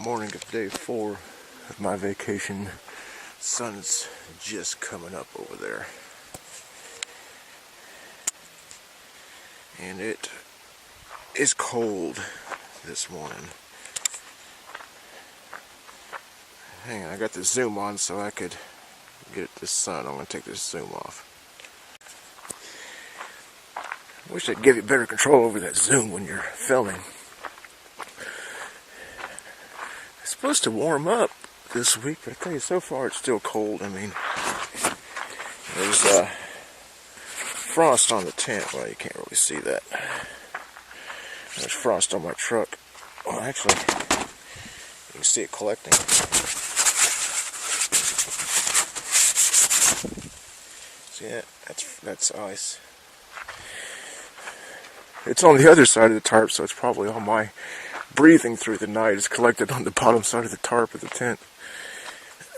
Morning of day 4 of my vacation. Sun's just coming up over there. And it is cold this morning. Hang on, I got the zoom on so I could get at the sun. I'm going to take this zoom off. I wish I'd give you better control over that zoom when you're filming. It's supposed to warm up this week, but I tell you, so far it's still cold. I mean, there's frost on the tent. Well, you can't really see that. There's frost on my truck. Well, actually, you can see it collecting. See that? That's ice. It's on the other side of the tarp, so it's probably all my breathing through the night is collected on the bottom side of the tarp of the tent.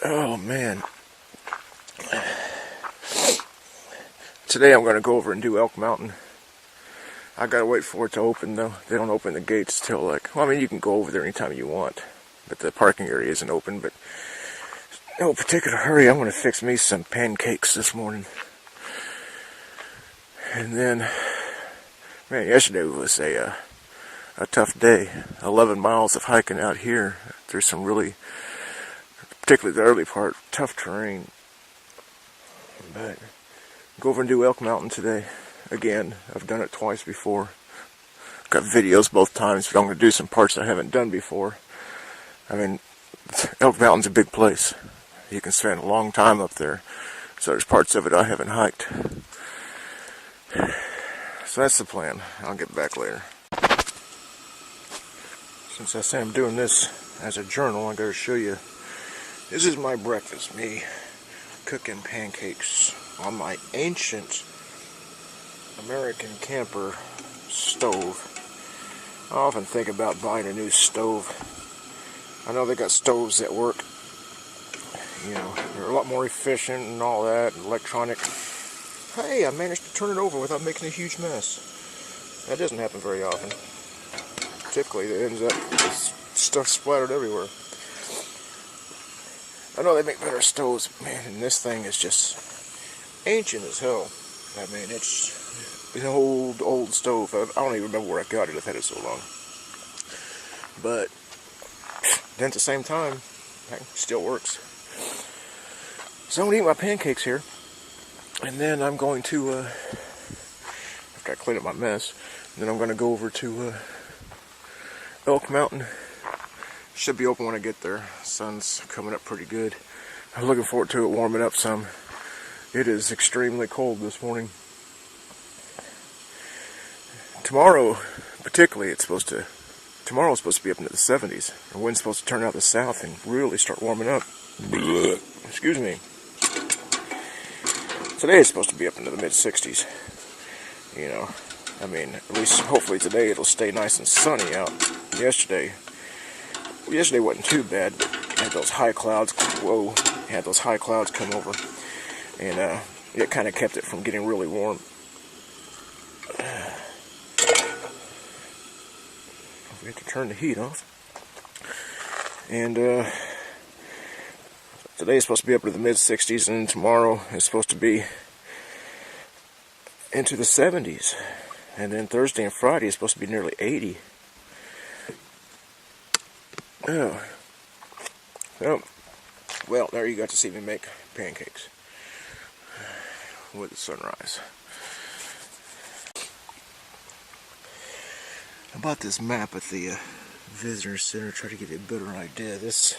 Oh man. Today I'm going to go over and do Elk Mountain. I gotta wait for it to open though. They don't open the gates till well, I mean, you can go over there anytime you want, but the parking area isn't open. But no particular hurry. I'm going to fix me some pancakes this morning. And then, man, yesterday was a tough day. 11 miles of hiking out here. There's some really, particularly the early part, tough terrain. But go over and do Elk Mountain today. Again, I've done it twice before. Got videos both times, but I'm going to do some parts I haven't done before. I mean, Elk Mountain's a big place. You can spend a long time up there. So there's parts of it I haven't hiked. So that's the plan. I'll get back later. Since I say I'm doing this as a journal, I gotta show you. This is my breakfast. Me cooking pancakes on my ancient American camper stove. I often think about buying a new stove. I know they got stoves that work. You know, they're a lot more efficient and all that, and electronic. Hey, I managed to turn it over without making a huge mess. That doesn't happen very often. Typically, it ends up with stuff splattered everywhere. I know they make better stoves, man, and this thing is just ancient as hell. I mean, it's an old stove. I don't even remember where I got it. I've had it so long. But then at the same time, it still works. So I'm going to eat my pancakes here. And then I'm going to, after I clean up my mess, then I'm going to go over to Elk Mountain. Should be open when I get there. Sun's coming up pretty good. I'm looking forward to it warming up some. It is extremely cold this morning. Tomorrow, particularly, tomorrow's supposed to be up into the 70s. The wind's supposed to turn out the south and really start warming up. Excuse me. Today is supposed to be up into the mid-60s. You know, I mean, at least hopefully today it'll stay nice and sunny out. Yesterday wasn't too bad, but had those high clouds. Whoa, had those high clouds come over, and it kind of kept it from getting really warm. We have to turn the heat off. And today is supposed to be up to the mid-60s, and tomorrow is supposed to be into the 70s. And then Thursday and Friday is supposed to be nearly 80. Oh. Well, there you got to see me make pancakes with the sunrise. I bought this map at the visitor center, try to give you a better idea. This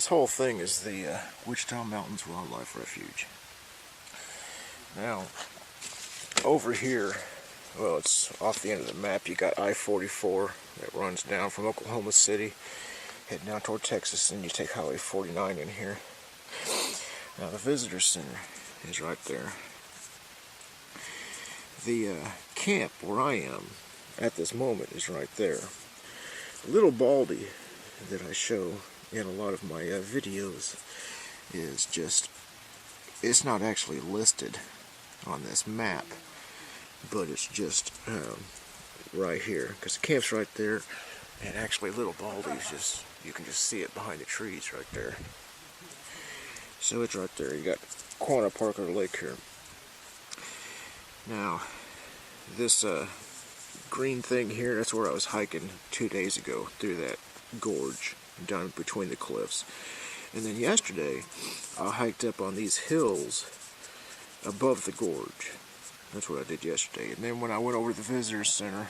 whole thing is the Wichita Mountains Wildlife Refuge. Now, over here, well, it's off the end of the map. You got I-44 that runs down from Oklahoma City, heading down toward Texas, and you take Highway 49 in here. Now, the visitor center is right there. The camp where I am at this moment is right there. Little Baldy that I show in a lot of my videos is just, it's not actually listed on this map, but it's just right here, because the camp's right there, and actually Little Baldy's just You can just see it behind the trees right there. So it's right there. You got Quanah Park or Lake here. Now, this green thing here, that's where I was hiking 2 days ago through that gorge down between the cliffs. And then yesterday, I hiked up on these hills above the gorge. That's what I did yesterday. And then when I went over to the visitor center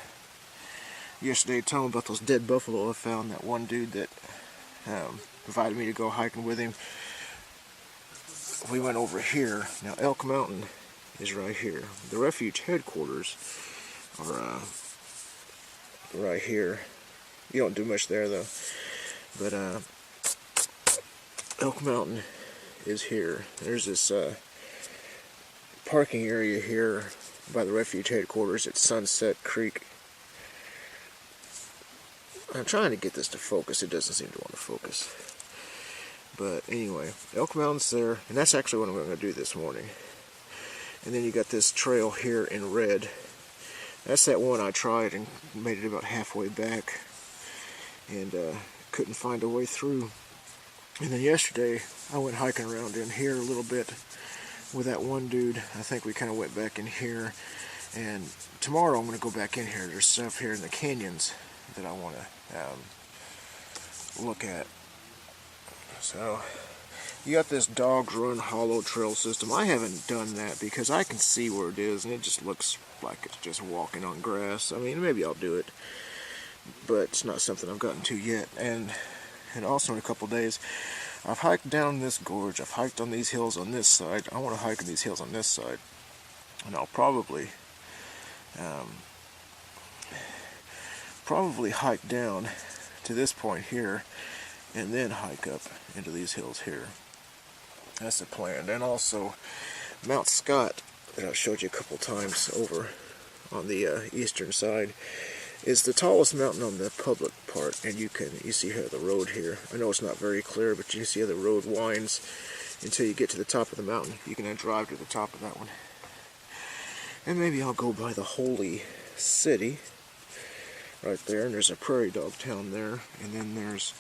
yesterday, telling about those dead buffalo, I found that one dude that invited me to go hiking with him. We went over here. Now Elk Mountain is right here. The Refuge headquarters are right here. You don't do much there though. But Elk Mountain is here. There's this parking area here by the Refuge headquarters at Sunset Creek. I'm trying to get this to focus. It doesn't seem to want to focus. But anyway, Elk Mountain's there, and that's actually what I'm going to do this morning. And then you got this trail here in red. That's that one I tried and made it about halfway back, and couldn't find a way through. And then yesterday, I went hiking around in here a little bit with that one dude. I think we kind of went back in here. And tomorrow I'm going to go back in here. There's stuff here in the canyons that I want to look at. So, you got this Dogs Run Hollow Trail system. I haven't done that because I can see where it is, and it just looks like it's just walking on grass. I mean, maybe I'll do it, but it's not something I've gotten to yet. And also in a couple days, I've hiked down this gorge. I've hiked on these hills on this side. I want to hike on these hills on this side, and I'll probably hike down to this point here, and then hike up into these hills here. That's the plan. And also Mount Scott, that I showed you a couple times over on the eastern side, is the tallest mountain on the public part. And you see here the road here. I know it's not very clear, but you can see how the road winds until you get to the top of the mountain. You can then drive to the top of that one. And maybe I'll go by the Holy City right there, and there's a prairie dog town there, and then there's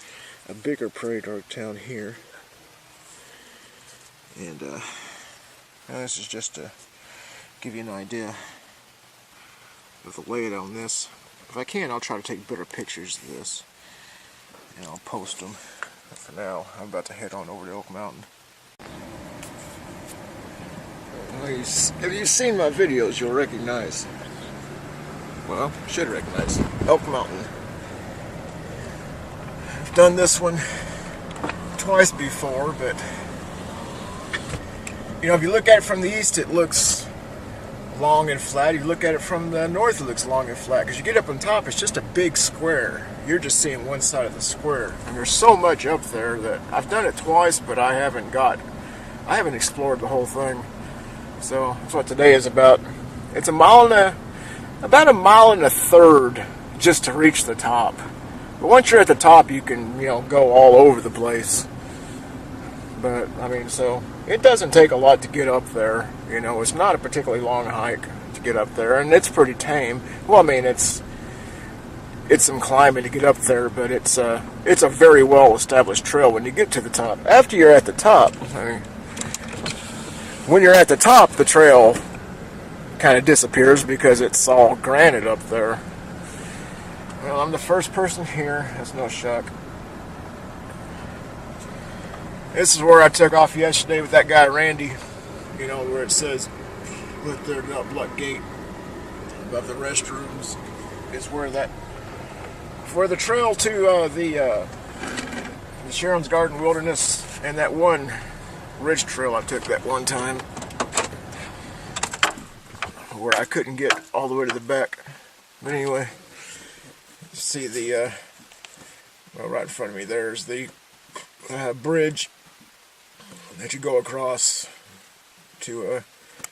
a bigger prairie dog town here. And this is just to give you an idea of the layout on this. If I can, I'll try to take better pictures of this, and I'll post them. But for now, I'm about to head on over to Elk Mountain. If you've seen my videos, you'll recognize, well, should recognize, Elk Mountain. I've done this one twice before, but you know, if you look at it from the east, it looks long and flat. If you look at it from the north, it looks long and flat. Because you get up on top, it's just a big square. You're just seeing one side of the square. And there's so much up there that I've done it twice, but I haven't explored the whole thing. So that's what today is about. It's about a mile and a third just to reach the top. But once you're at the top, you can, go all over the place. But I mean, so it doesn't take a lot to get up there. It's not a particularly long hike to get up there, and it's pretty tame. Well, I mean, it's some climbing to get up there, but it's a very well established trail when you get to the top. After you're at the top, when you're at the top, the trail kind of disappears because it's all granite up there. Well, I'm the first person here. That's no shock. This is where I took off yesterday with that guy Randy. Where it says, look there, that black gate above the restrooms is where the trail to the Sharon's Garden Wilderness and that one ridge trail I took that one time where I couldn't get all the way to the back. But anyway, you see the right in front of me there's the bridge that you go across to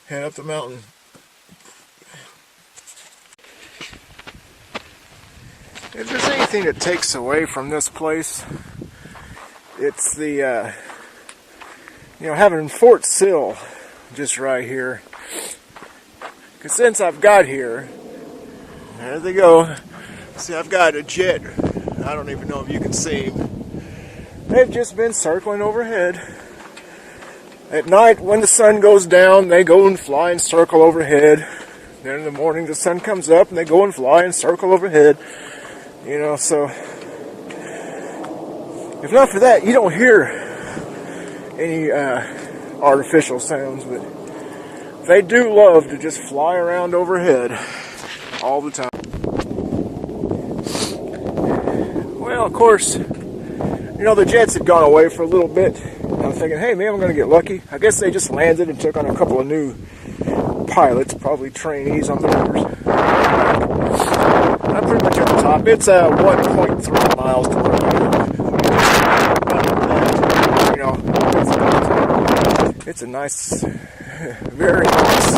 head up the mountain. If there's anything that takes away from this place, it's the having Fort Sill just right here. Because since I've got here, there they go. See, I've got a jet. I don't even know if you can see him. They've just been circling overhead. At night, when the sun goes down, they go and fly and circle overhead. Then in the morning, the sun comes up and they go and fly and circle overhead. You know, so if not for that, you don't hear any artificial sounds, but they do love to just fly around overhead all the time. Well, of course, you know, the jets had gone away for a little bit. I'm thinking, hey, maybe I'm going to get lucky. I guess they just landed and took on a couple of new pilots, probably trainees on the motors. I'm pretty much at the top. It's 1.3 miles to where I am. You know, it's a nice, very nice.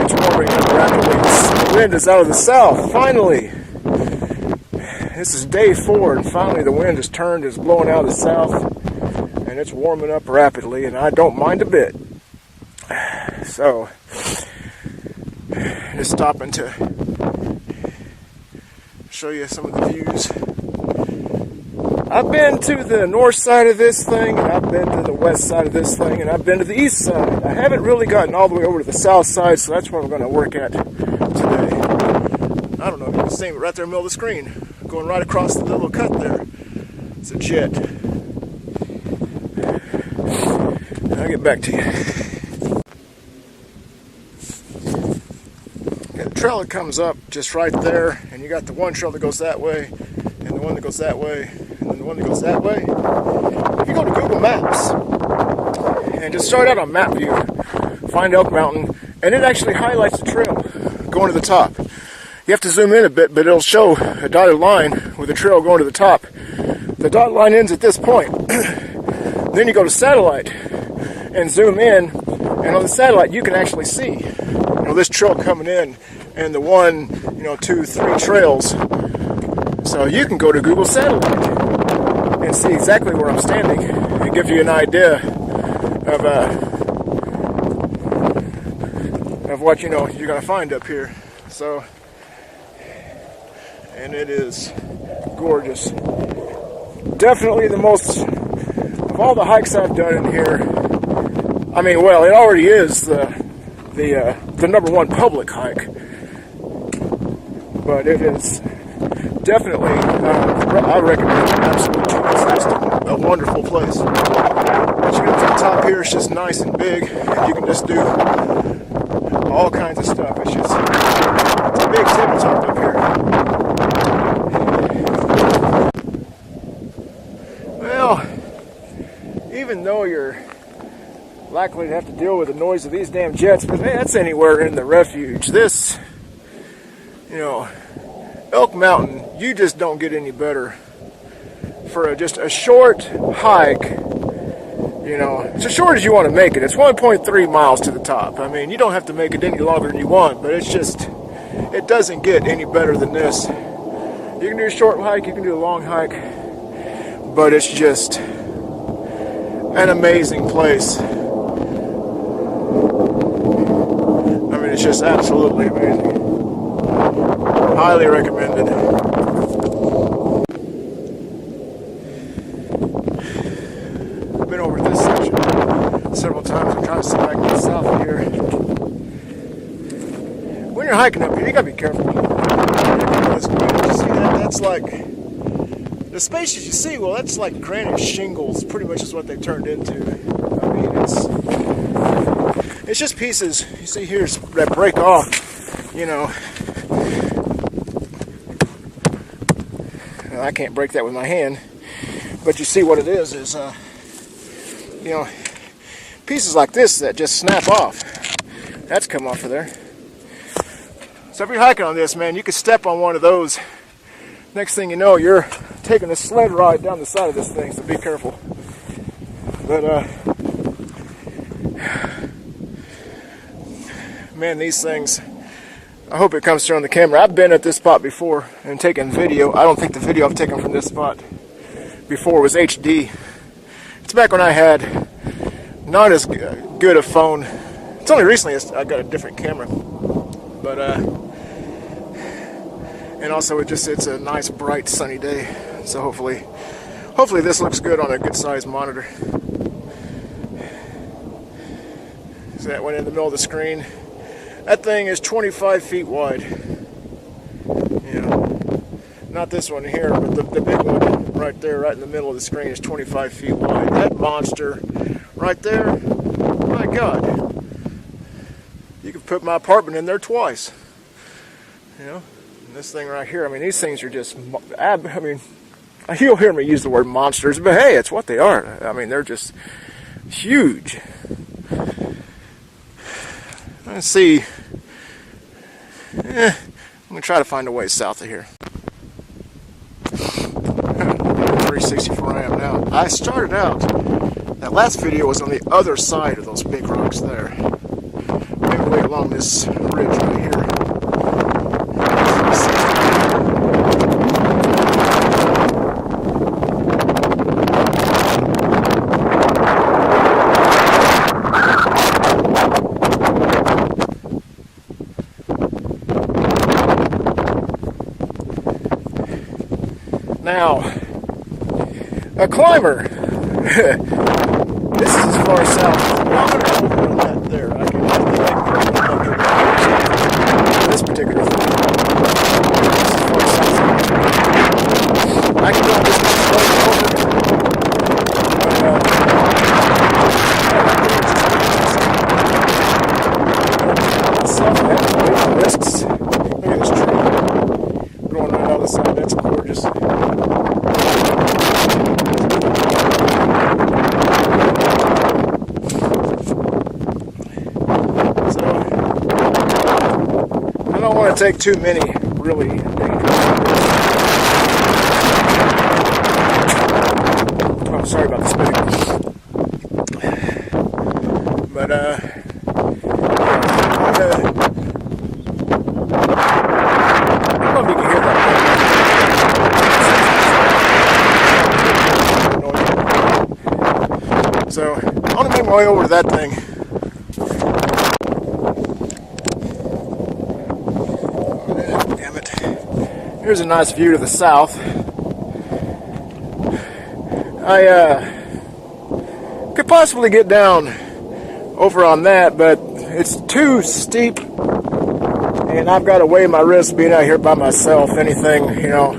It's warming up rapidly. The wind is out of the south, finally. This is day 4, and finally the wind has turned, is blowing out of the south, and it's warming up rapidly, and I don't mind a bit. So, just stopping to show you some of the views. I've been to the north side of this thing, and I've been to the west side of this thing, and I've been to the east side. I haven't really gotten all the way over to the south side, so that's what I'm going to work at today. I don't know if you can see it right there in the middle of the screen. Going right across the little cut there. It's a jet. I'll get back to you. Okay, the trail that comes up just right there, and you got the one trail that goes that way, and the one that goes that way, and then the one that goes that way. If you go to Google Maps and just start out on map view, find Elk Mountain, and it actually highlights the trail going to the top. You have to zoom in a bit, but it'll show a dotted line with a trail going to the top. The dotted line ends at this point. Then you go to satellite and zoom in, and on the satellite you can actually see, you know, this trail coming in and the 1, 2, 3 trails. So you can go to Google Satellite and see exactly where I'm standing. It gives you an idea of what you're going to find up here. So. And it is gorgeous. Definitely the most, of all the hikes I've done in here, I mean, well, it already is the number 1 public hike, but it is definitely, I recommend it absolutely. It's just a wonderful place. Once you get to the top here, it's just nice and big, and you can just do all kinds of stuff. It's a big tabletop up here. Well, even though you're likely to have to deal with the noise of these damn jets, but man, that's anywhere in the refuge. This, Elk Mountain, you just don't get any better for just a short hike. It's as short as you want to make it. It's 1.3 miles to the top. I mean, you don't have to make it any longer than you want, but it's just, it doesn't get any better than this. You can do a short hike, you can do a long hike, but it's just an amazing place. I mean, it's just absolutely amazing. Highly recommended. I've been over this section several times. I'm trying to see if I can get south of here. When you're hiking up here, you gotta be careful. You see that? That's like the spaces you see. Well, that's like granite shingles. Pretty much is what they turned into. I mean, it's just pieces. You see here that break off. I can't break that with my hand, but you see what it is pieces like this that just snap off. That's come off of there. So if you're hiking on this, man, you could step on one of those. Next thing you know, you're taking a sled ride down the side of this thing, so be careful. But man, these things, I hope it comes through on the camera. I've been at this spot before and taken video. I don't think the video I've taken from this spot before was HD. It's back when I had not as good a phone. It's only recently I got a different camera. But, and also it's a nice, bright, sunny day. So hopefully Hopefully this looks good on a good sized monitor. So that went in the middle of the screen. That thing is 25 feet wide. You know, not this one here, but the big one right there, right in the middle of the screen, is 25 feet wide. That monster right there, my God, you could put my apartment in there twice. You know, and this thing right here, I mean, these things are just, I mean, you'll hear me use the word monsters, but hey, it's what they are. I mean, they're just huge. Let's see. I'm going to try to find a way south of here. 364 I am now. I started out, that last video was on the other side of those big rocks there. Maybe way along this ridge right here. Now, a climber. This is as far south. I'm going to go over on that there. I think this particular thing. This is far south. I can go this risks. Look at this tree growing right out of the side. That's gorgeous. Take too many really dangerous. Oh, sorry about the spitting. But I don't know if you can hear that. So I want to make my way over to that thing. Here's a nice view to the south. I could possibly get down over on that, but it's too steep, and I've got to weigh my risk being out here by myself. Anything, you know,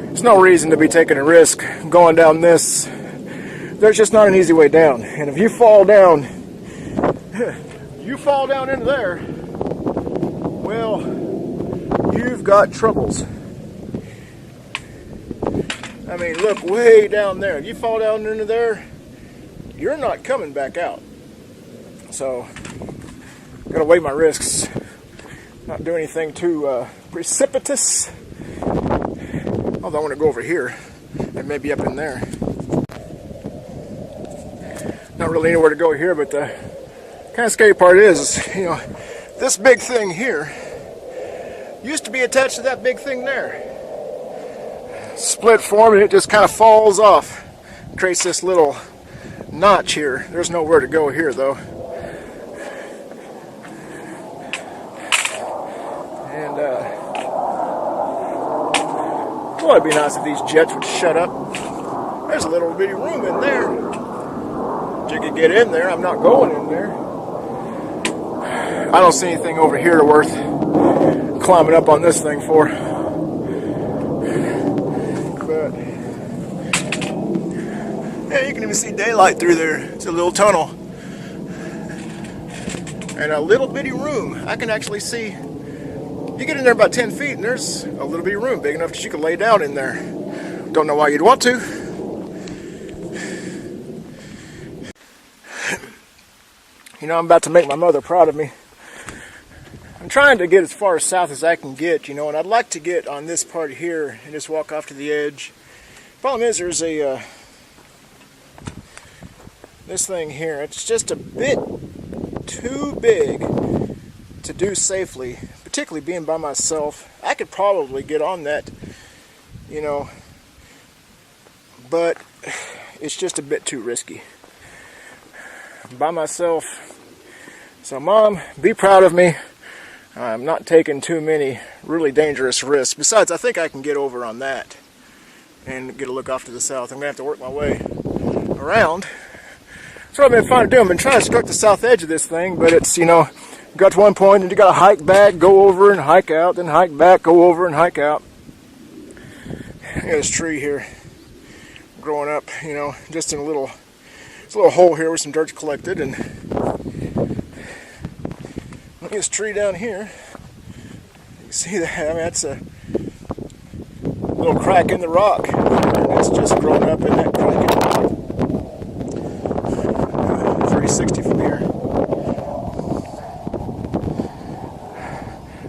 there's no reason to be taking a risk going down this. There's just not an easy way down, and if you fall down, into there, well, you've got troubles. I mean, look way down there. If you fall down into there, you're not coming back out. So, gotta weigh my risks. Not do anything too precipitous. Although I want to go over here and maybe up in there. Not really anywhere to go here, but the kind of scary part is, you know, this big thing here used to be attached to that big thing there. Split form, and it just kind of falls off. Creates this little notch here. There's nowhere to go here though. And boy, it'd be nice if these jets would shut up. There's a little bitty room in there. You could get in there. I'm not going in there. I don't see anything over here worth climbing up on this thing for. Yeah, you can even see daylight through there. It's a little tunnel. And a little bitty room. I can actually see, you get in there about 10 feet and there's a little bitty room big enough that you can lay down in there. Don't know why you'd want to. You know, I'm about to make my mother proud of me. I'm trying to get as far south as I can get, you know, and I'd like to get on this part here and just walk off to the edge. Problem is, there's a this thing here, it's just a bit too big to do safely, particularly being by myself. I could probably get on that, you know, but it's just a bit too risky. I'm by myself. So Mom, be proud of me. I'm not taking too many really dangerous risks. Besides, I think I can get over on that. and get a look off to the south. I'm going to have to work my way around. That's what I've been trying to do. I've been trying to struck the south edge of this thing, but it's, you know, got to one point and you got to hike back, go over and hike out, then hike back, go over and hike out. Look at this tree here growing up, you know, just in a little hole here where some dirt's collected. And look at this tree down here. You can see that. I mean, that's a little crack in the rock. And it's just grown up in that crack in the rock. 360 from here.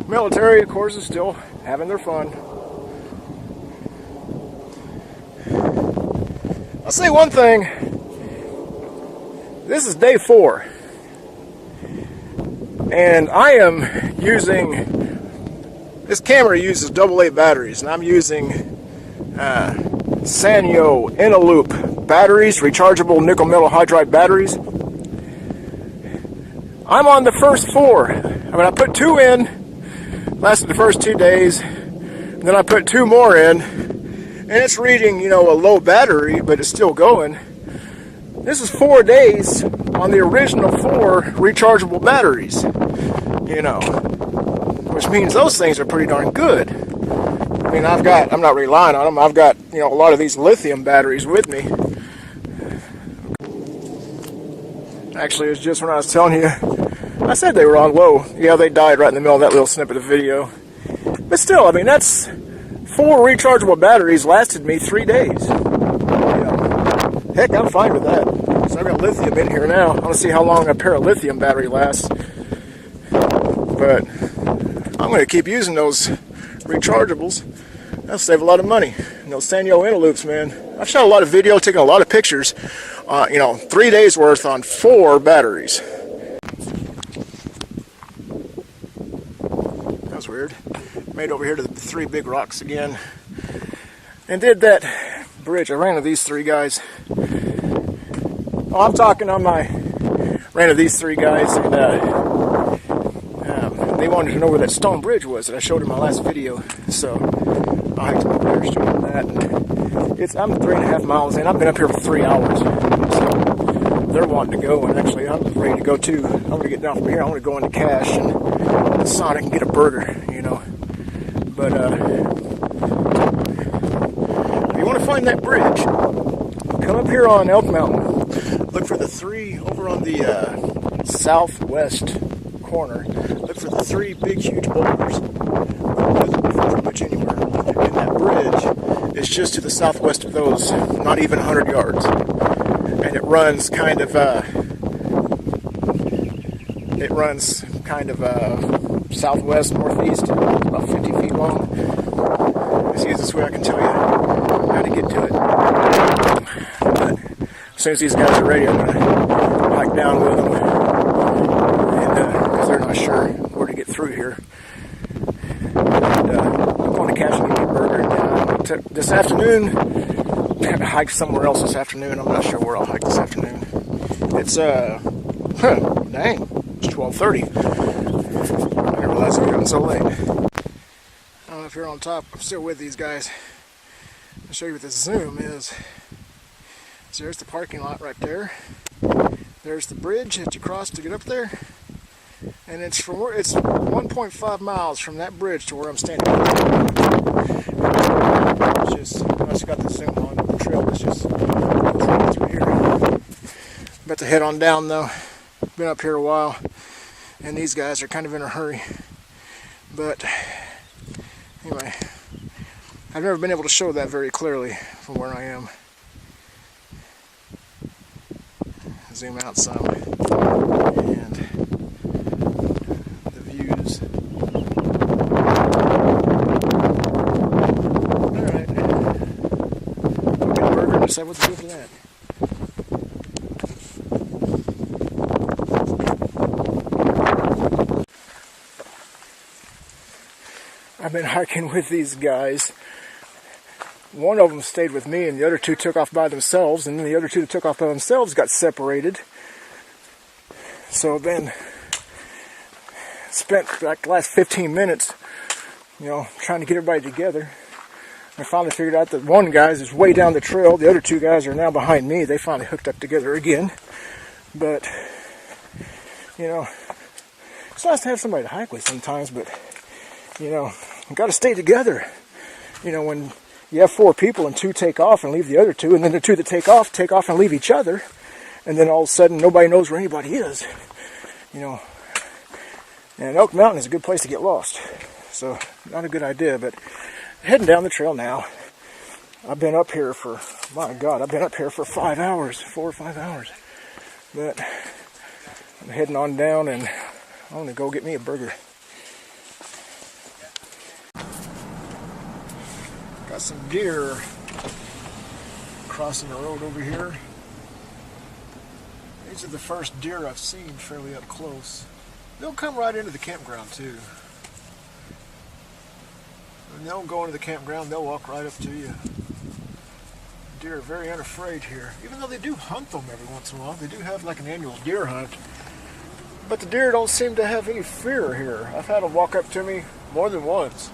Military, of course, is still having their fun. I'll say one thing. This is day 4. And I am using, this camera uses AA batteries, and I'm using Sanyo Inaloop batteries, rechargeable nickel metal hydride batteries. I'm on the first 4. I mean, I put 2 in, lasted the first 2 days, and then I put 2 more in, and it's reading, you know, a low battery, but it's still going. This is 4 days on the original 4 rechargeable batteries, you know, which means those things are pretty darn good. I mean, I'm not relying on them. I've got, you know, a lot of these lithium batteries with me. Actually, it was just when I was telling you, I said they were on low. Yeah, they died right in the middle of that little snippet of video. But still, I mean, that's 4 rechargeable batteries lasted me 3 days. You know, heck, I'm fine with that. So I've got lithium in here now. I want to see how long a pair of lithium battery lasts. But I'm going to keep using those rechargeables. That'll save a lot of money. And those Sanyo Inaloops, man. I've shot a lot of video, taken a lot of pictures. You know, 3 days worth on 4 batteries. That was weird. Made over here to the 3 big rocks again. And did that bridge. I ran to these 3 guys. Oh, I'm talking on my... Ran to these 3 guys, and they wanted to know where that stone bridge was that I showed in my last video. So I hiked up there, showed them that. And I'm 3.5 miles in. I've been up here for 3 hours. So they're wanting to go, and actually I'm ready to go too. I'm going to get down from here. I want to go into Cache and the Sonic and get a burger, you know. But if you want to find that bridge, come up here on Elk Mountain. Look for the 3 over on the southwest corner. Look for the 3 big, huge boulders. Pretty much anywhere. And that bridge is just to the southwest of those, not even 100 yards. And it runs kind of southwest, northeast, about 50 feet long. It's the easiest way I can tell you how to get to it. But as soon as these guys are ready, I'm going to hike down with them. And because they're not sure where to get through here. And I'm going to Cache and get a burger. And this afternoon, I'm going to hike somewhere else this afternoon. I'm not sure where I'll hike this afternoon. It's, dang, it's 12:30. I didn't realize it was getting so late. I don't know if you're on top. I'm still with these guys. I'll show you what this zoom is. So there's the parking lot right there. There's the bridge that you cross to get up there. And it's 1.5 miles from that bridge to where I'm standing. It's just, I just got the zoom on. The trail is just through here. About to head on down though. Been up here a while. And these guys are kind of in a hurry. But anyway, I've never been able to show that very clearly from where I am. Zoom out some, and the views. Alright, we'll get a burger and decide what to do for that. I've been hiking with these guys. One of them stayed with me, and the other 2 took off by themselves, and then the other 2 that took off by themselves got separated. So then, spent like the last 15 minutes, you know, trying to get everybody together. I finally figured out that one guy's is way down the trail. The other two guys are now behind me. They finally hooked up together again. But, you know, it's nice to have somebody to hike with sometimes, but, you know, you got to stay together. You know, when you have 4 people and 2 take off and leave the other 2, and then the 2 that take off and leave each other, and then all of a sudden nobody knows where anybody is. You know, and Elk Mountain is a good place to get lost. So, not a good idea, but heading down the trail now. I've been up here for, my God, I've been up here for 5 hours, 4 or 5 hours. But I'm heading on down and I'm going to go get me a burger. Got some deer crossing the road over here. These are the first deer I've seen fairly up close. They'll come right into the campground too. When they'll go into the campground, they'll walk right up to you. Deer are very unafraid here. Even though they do hunt them every once in a while. They do have like an annual deer hunt. But the deer don't seem to have any fear here. I've had them walk up to me more than once.